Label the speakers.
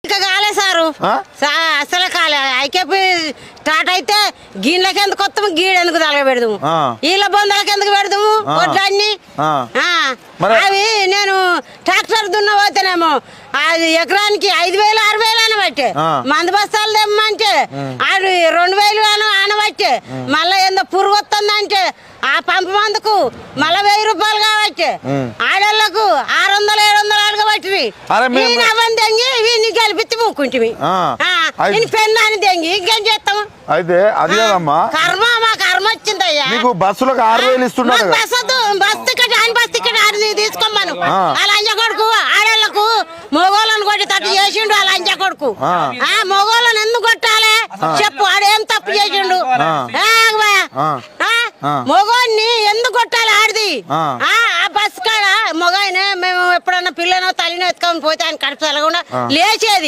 Speaker 1: ఇంకా కాలే సారు అసలే కాలే ఐకేపీ స్టార్ట్ అయితే గిన్నెలకి ఎందుకు వస్తాము గీడెందుకు తలగ పెడదాము వీళ్ళ బొందలకి ఎందుకు పెడదాము వడ్లన్నీ అవి నేను ట్రాక్టర్ దున్న పోతేనేమో అది ఎకరానికి 5,000 6,000 అనబట్టే మందు బస్తాలు తెమ్మంటే అది 2,000 అనబట్టే మళ్ళా ఏందో పురుగు వస్తుందంటే ఆ పంపు మందుకు మళ్ళా 1,000 రూపాయలు కాబట్టి ఆడోళ్లకు 600 700 అడగబట్టి అవన్నీ తెంగి వీడిని గెలిపిచ్చి మూకుంటుంది పెన్నాన్ని తెంగి ఇంకేం చేస్తాము
Speaker 2: అయితే అది కదమ్మా
Speaker 1: కర్మ మా కర్మ వచ్చిందయ్యా
Speaker 2: మీకు బస్సులకు 6,000 ఇస్తున్నాడు
Speaker 1: బస్ టికెట్ బస్ టికెట్ తీసుకోమను అలా అంజ కొడుకు ఆడోళ్లకు మొగోళ్ళని కొట్టి తట్టు చేసిండు అలా అంజ కొడుకు మొగోళ్ళని ఎందుకు కొట్టాలి చెప్పు ఆడేం తప్పు చేసిండు మొగోన్ని ఎందుకు కొట్టాలి ఆడిది ఆ బస్ కాడ మొగాయన మేము ఎప్పుడన్నా పిల్లనో తల్లినో ఎత్తుకొని పోతే ఆయన కడుపు తలగకుండా లేచేది